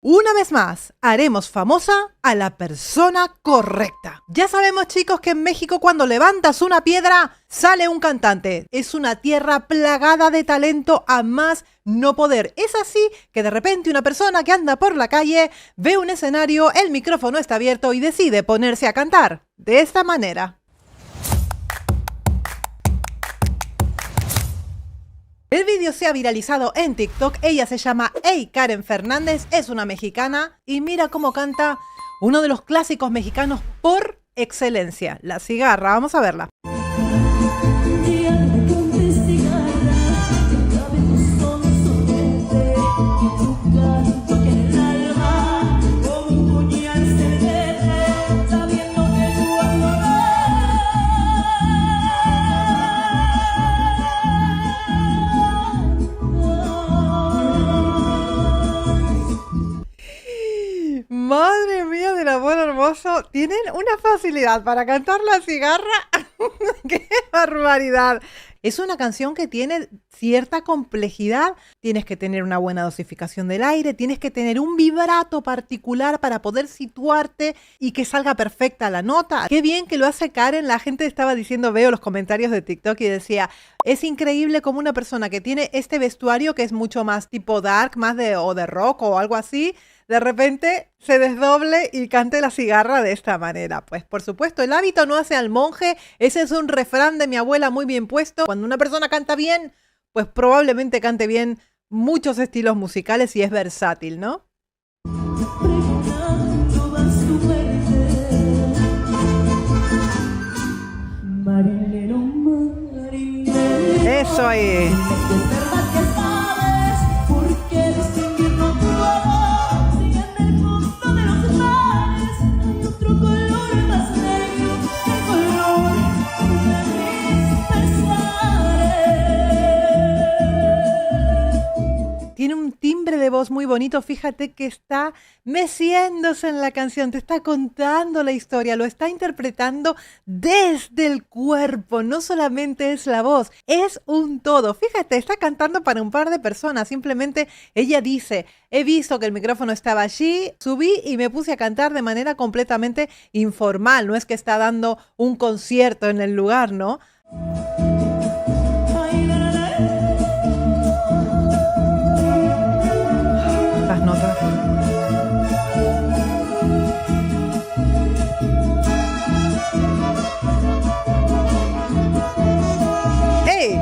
Una vez más, haremos famosa a la persona correcta. Ya sabemos, chicos, que en México cuando levantas una piedra, sale un cantante. Es una tierra plagada de talento a más no poder. Es así que de repente una persona que anda por la calle ve un escenario, el micrófono está abierto y decide ponerse a cantar. De esta manera. El vídeo se ha viralizado en TikTok. Ella se llama Hey Karen Fernández, es una mexicana y mira cómo canta uno de los clásicos mexicanos por excelencia, La Cigarra. Vamos a verla. Madre mía del amor hermoso, tienen una facilidad para cantar La Cigarra. ¡Qué barbaridad! Es una canción que tiene cierta complejidad. Tienes que tener una buena dosificación del aire, tienes que tener un vibrato particular para poder situarte y que salga perfecta la nota. Qué bien que lo hace Karen. La gente estaba diciendo, veo los comentarios de TikTok y decía, es increíble como una persona que tiene este vestuario que es mucho más tipo dark, más de rock o algo así, de repente se desdoble y cante La Cigarra de esta manera. Pues por supuesto, el hábito no hace al monje. Ese es un refrán de mi abuela muy bien puesto. Cuando una persona canta bien, pues probablemente cante bien muchos estilos musicales y es versátil, ¿no? Eso ahí. Tiene un timbre de voz muy bonito, fíjate que está meciéndose en la canción, te está contando la historia, lo está interpretando desde el cuerpo, no solamente es la voz, es un todo. Fíjate, está cantando para un par de personas, simplemente ella dice, he visto que el micrófono estaba allí, subí y me puse a cantar de manera completamente informal, no es que está dando un concierto en el lugar, ¿no? Las notas. ¡Hey!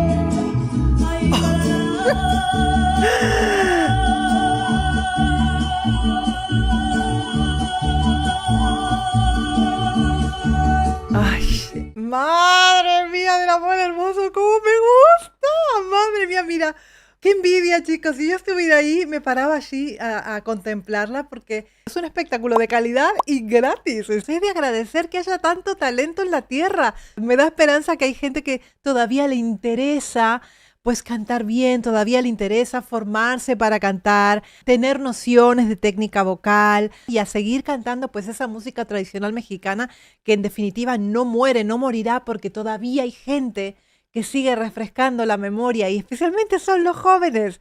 ¡Ay! ¡Madre mía del amor hermoso! ¡Cómo me gusta! ¡Madre mía! Mira, qué envidia, chicos. Si yo estuviera ahí, me paraba allí a contemplarla porque es un espectáculo de calidad y gratis. Es de agradecer que haya tanto talento en la tierra. Me da esperanza que hay gente que todavía le interesa pues cantar bien, todavía le interesa formarse para cantar, tener nociones de técnica vocal y a seguir cantando pues esa música tradicional mexicana que en definitiva no muere, no morirá porque todavía hay gente que sigue refrescando la memoria y especialmente son los jóvenes.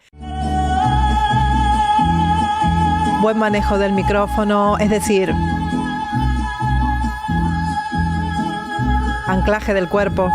Buen manejo del micrófono, es decir, anclaje del cuerpo.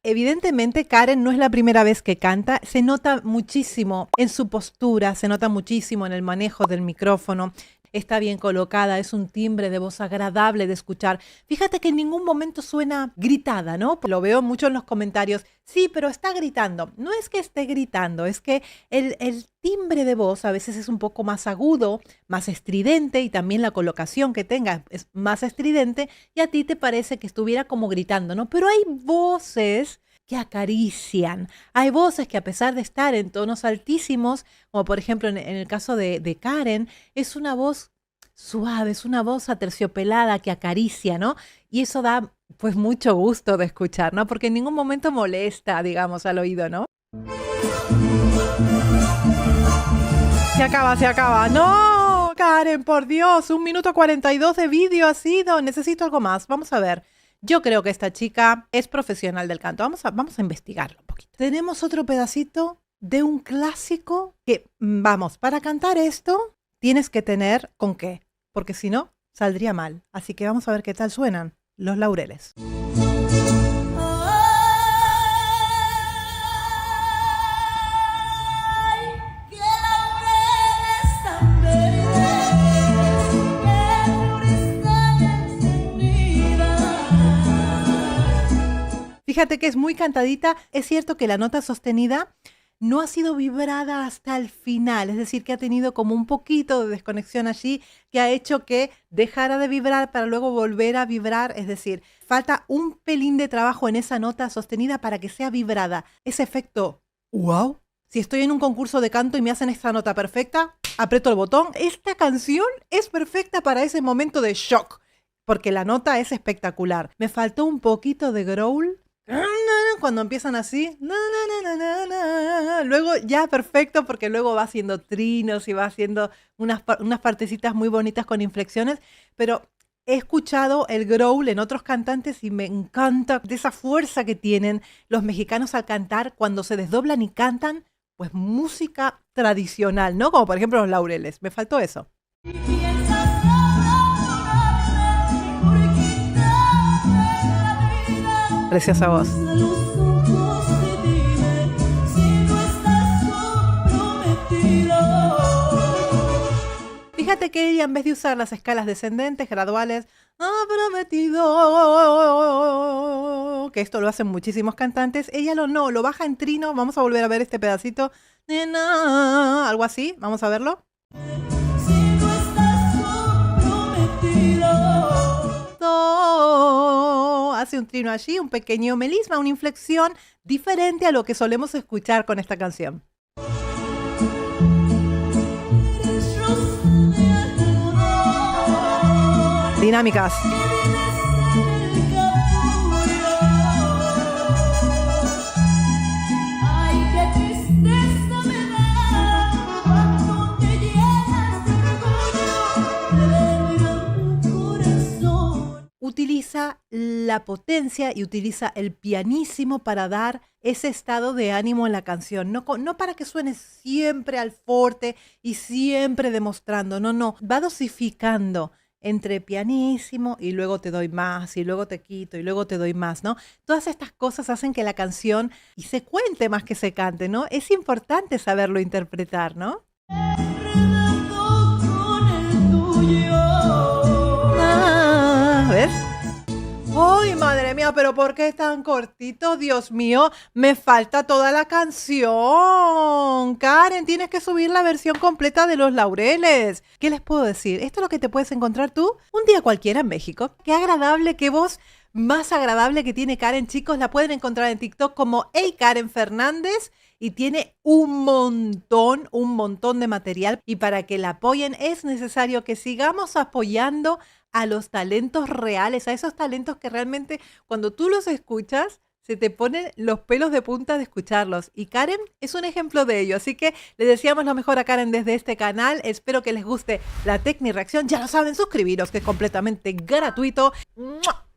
Evidentemente Karen no es la primera vez que canta, se nota muchísimo en su postura, se nota muchísimo en el manejo del micrófono. Está bien colocada, es un timbre de voz agradable de escuchar. Fíjate que en ningún momento suena gritada, ¿no? Lo veo mucho en los comentarios. Sí, pero está gritando. No es que esté gritando, es que el timbre de voz a veces es un poco más agudo, más estridente y también la colocación que tenga es más estridente y a ti te parece que estuviera como gritando, ¿no? Pero hay voces que acarician. Hay voces que a pesar de estar en tonos altísimos, como por ejemplo en el caso de Karen, es una voz suave, es una voz aterciopelada que acaricia, ¿no? Y eso da pues mucho gusto de escuchar, ¿no? Porque en ningún momento molesta, digamos, al oído, ¿no? Se acaba, se acaba. ¡No! Karen, por Dios, 1 minuto 42 de vídeo ha sido. Necesito algo más. Vamos a ver. Yo creo que esta chica es profesional del canto. Vamos a investigarlo un poquito. Tenemos otro pedacito de un clásico que, vamos, para cantar esto tienes que tener con qué, porque si no, saldría mal. Así que vamos a ver qué tal suenan Los Laureles. Fíjate que es muy cantadita. Es cierto que la nota sostenida no ha sido vibrada hasta el final, es decir, que ha tenido como un poquito de desconexión allí que ha hecho que dejara de vibrar para luego volver a vibrar, es decir, falta un pelín de trabajo en esa nota sostenida para que sea vibrada. Ese efecto, wow, si estoy en un concurso de canto y me hacen esta nota perfecta, aprieto el botón. Esta canción es perfecta para ese momento de shock, porque la nota es espectacular. Me faltó un poquito de growl. Cuando empiezan así, luego ya perfecto, porque luego va haciendo trinos y va haciendo unas partecitas muy bonitas con inflexiones, pero he escuchado el growl en otros cantantes y me encanta de esa fuerza que tienen los mexicanos al cantar cuando se desdoblan y cantan, pues música tradicional, ¿no? Como por ejemplo Los Laureles, me faltó eso. Preciosa voz. Fíjate que ella, en vez de usar las escalas descendentes, graduales, prometido, que esto lo hacen muchísimos cantantes, ella lo baja en trino. Vamos a volver a ver este pedacito. Algo así, vamos a verlo. Hace un trino allí, un pequeño melisma, una inflexión diferente a lo que solemos escuchar con esta canción. Dinámicas. Utiliza la potencia y utiliza el pianísimo para dar ese estado de ánimo en la canción. No para que suene siempre al forte y siempre demostrando. No. Va dosificando entre pianísimo y luego te doy más y luego te quito y luego te doy más, ¿no? Todas estas cosas hacen que la canción y se cuente más que se cante, ¿no? Es importante saberlo interpretar, ¿no? ¿Ves? ¡Ay, madre mía! ¿Pero por qué es tan cortito? Dios mío, me falta toda la canción. Karen, tienes que subir la versión completa de Los Laureles. ¿Qué les puedo decir? Esto es lo que te puedes encontrar tú un día cualquiera en México. Qué agradable, qué voz más agradable que tiene Karen, chicos. La pueden encontrar en TikTok como Hey Karen Fernández. Y tiene un montón de material. Y para que la apoyen es necesario que sigamos apoyando a los talentos reales, a esos talentos que realmente cuando tú los escuchas se te ponen los pelos de punta de escucharlos. Y Karen es un ejemplo de ello. Así que le deseamos lo mejor a Karen desde este canal. Espero que les guste la Tecni Reacción. Ya lo saben, suscribiros, que es completamente gratuito. ¡Mua!